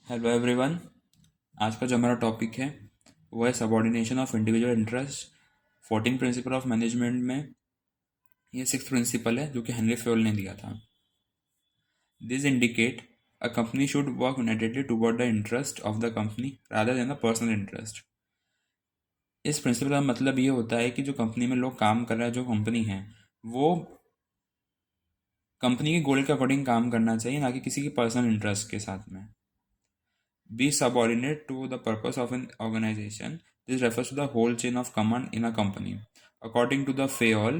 Hello everyone. आज का जो हमारा टॉपिक है वो है subordination of individual interest. 14 principle of management में ये सिक्स प्रिंसिपल है जो कि हेनरी फ्योल ने दिया था। This indicate a company should work unitedly toward the interest of the company rather than the personal interest. इस प्रिंसिपल का मतलब ये होता है कि जो कंपनी में लोग काम कर रहे हैं, जो कंपनी है वो कंपनी के गोल के अकॉर्डिंग काम करना चाहिए, ना कि किसी के पर्सनल इंटरेस्ट के साथ में। Be subordinate to the purpose of an organization. This refers to the whole chain of command in a company. According to the Fayol,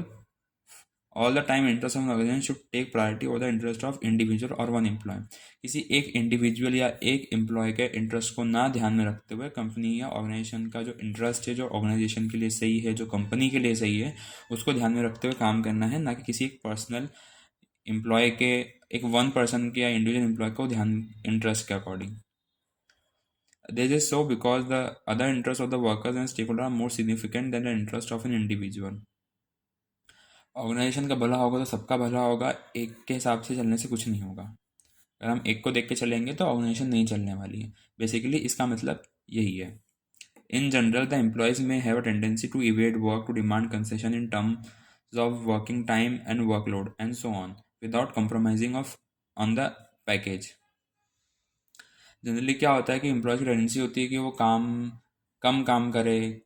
all the time interest of an organization should take priority over the interest of individual or one employee. किसी एक individual या एक employ के interest को ना ध्यान में रखते हुए कंपनी या ऑर्गेनाइजेशन का जो इंटरेस्ट है, जो ऑर्गेनाइजेशन के लिए सही है, जो कंपनी के लिए सही है, उसको ध्यान में रखते हुए काम करना है, ना कि किसी एक पर्सनल एम्प्लॉय के, एक वन पर्सन के या इंडिविजुअल एम्प्लॉय को ध्यान इंटरेस्ट के according. This is so because the other interests of the workers and stakeholders are more significant than the interest of an individual. Organisation का भला होगा तो सबका भला होगा, एक के हिसाब से चलने से कुछ नहीं होगा। अगर हम एक को देख के चलेंगे तो ऑर्गेनाइजेशन नहीं चलने वाली है। बेसिकली इसका मतलब यही है। इन जनरल द एम्प्लॉयज में have a tendency to evade work, to demand concession in terms of working time and workload and so on without compromising of on the package. Generally क्या होता है कि employees की tendency होती है कि वो कम काम करे,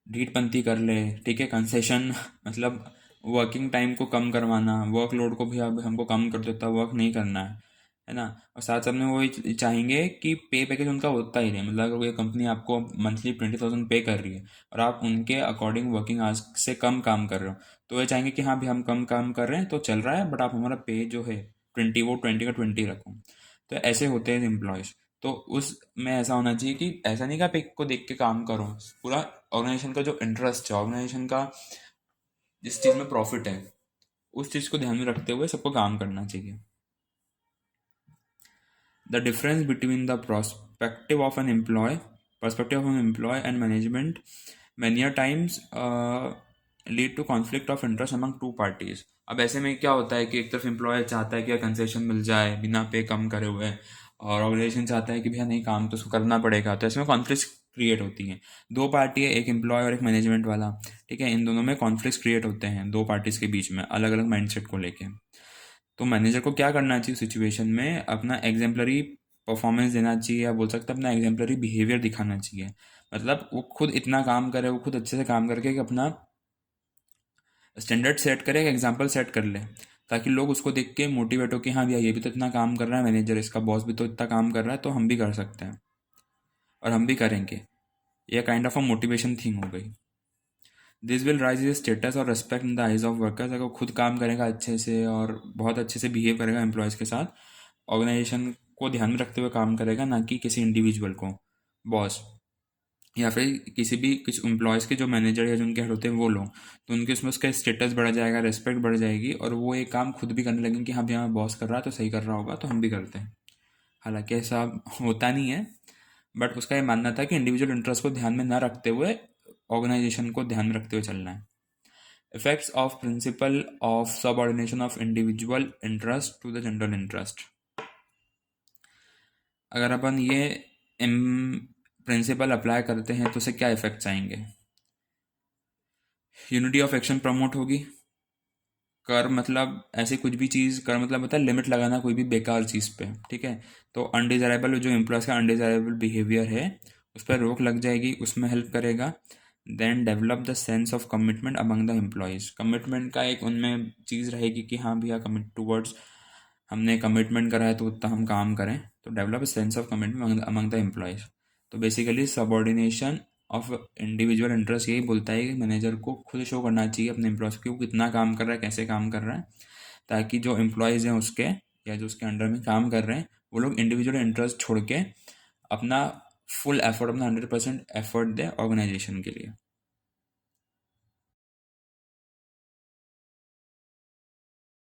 ढीठपंती कर ले, ठीक है, कंसेशन मतलब वर्किंग टाइम को कम करवाना, वर्कलोड को भी अब हमको कम कर देता, वर्क नहीं करना है ना। और साथ साथ में वो ये चाहेंगे कि पे पैकेज उनका होता ही रहे। मतलब अगर कोई कंपनी आपको मंथली 20,000 पे कर रही है और आप उनके अकॉर्डिंग वर्किंग आवर्स से कम काम कर रहे हो, तो ये चाहेंगे कि हाँ भी हम कम काम कर रहे हैं तो चल रहा है, बट आप हमारा पे जो है 20, वो 20 का 20 रखो। तो ऐसे होते हैं एम्प्लॉयज़। तो उसमें ऐसा होना चाहिए कि ऐसा नहीं कि आप एक को देख के काम करो, पूरा ऑर्गेनाइजेशन का जो इंटरेस्ट है, ऑर्गेनाइजेशन का जिस चीज़ में प्रॉफिट है, उस चीज़ को ध्यान में रखते हुए सबको काम करना चाहिए। The difference between the perspective of an employee and management many a times lead to conflict of interest among two parties. अब ऐसे में क्या होता है कि एक तरफ एम्प्लॉय चाहता है कि कंसेशन मिल जाए बिना पे कम करे हुए, और ऑर्गेनाइजेशन चाहता है कि भैया नहीं, काम तो उसको करना पड़ेगा। तो इसमें कॉन्फ्लिक्ट क्रिएट होती हैं। दो पार्टी है, एक एम्प्लॉय और एक मैनेजमेंट वाला, ठीक है। इन दोनों में कॉन्फ्लिक्ट क्रिएट होते हैं दो पार्टीज के बीच में, अलग अलग माइंडसेट को लेके। तो मैनेजर को क्या करना चाहिए सिचुएशन में? अपना एग्जाम्पलरी परफॉर्मेंस देना चाहिए, या बोल सकते हैं अपना एग्जाम्पलरी बिहेवियर दिखाना चाहिए। मतलब वो खुद इतना काम करे, वो खुद अच्छे से काम करके एक अपना स्टैंडर्ड सेट करे, एक एग्जाम्पल सेट कर ले, ताकि लोग उसको देख के मोटिवेट हो कि हाँ भैया ये भी तो इतना काम कर रहा है, मैनेजर इसका बॉस भी तो इतना काम कर रहा है, तो हम भी कर सकते हैं और हम भी करेंगे। यह kind of a motivation thing हो गई। This will raise his status और respect in the eyes of workers. अगर वो खुद काम करेगा अच्छे से और बहुत अच्छे से बिहेव करेगा एम्प्लॉयज़ के साथ, ऑर्गेनाइजेशन को ध्यान में रखते हुए काम करेगा, ना कि किसी इंडिविजुअल को, बॉस या फिर किसी भी कुछ एम्प्लॉयज़ के जो मैनेजर या जो उनके हेड होते हैं वो लोग, तो उनके उसमें उसका स्टेटस बढ़ जाएगा, रेस्पेक्ट बढ़ जाएगी, और वो एक काम खुद भी करने लगेंगे कि हाँ भैया बॉस कर रहा है तो सही कर रहा होगा, तो हम भी करते हैं। हालांकि ऐसा होता नहीं है, बट उसका ये मानना था कि इंडिविजुअल इंटरेस्ट को ध्यान में ना रखते हुए ऑर्गेनाइजेशन को ध्यान में रखते हुए चलना है। Effects of principle of subordination of individual interest to the general interest. अगर अपन ये प्रिंसिपल अप्लाई करते हैं तो उसे क्या इफेक्ट्स आएंगे? यूनिटी ऑफ एक्शन प्रमोट होगी। कर मतलब ऐसे कुछ भी चीज़, कर मतलब होता है लिमिट लगाना कोई भी बेकार चीज़ पे, ठीक है। तो अनडिज़ायरेबल, जो एम्प्लॉयज़ का अनडिज़ायरेबल बिहेवियर है उस पर रोक लग जाएगी, उसमें हेल्प करेगा। Then develop the sense of commitment among the employees. Commitment का एक उनमें चीज़ रहेगी कि हाँ भैया कमिट टूवर्ड्स, हमने कमिटमेंट करा है तो उतना हम काम करें। तो develop sense of commitment among the employees. तो basically subordination of individual interest यही बोलता है कि मैनेजर को खुद शो करना चाहिए अपने एम्प्लॉयज़ को वो कितना काम कर रहा है, कैसे काम कर रहा है, ताकि जो एम्प्लॉयज़ हैं उसके, या जो उसके अंडर में काम कर रहे हैं, वो लोग इंडिविजुअल इंटरेस्ट छोड़ के अपना फुल एफर्ट, अपना 100% एफर्ट दें ऑर्गेनाइजेशन के लिए।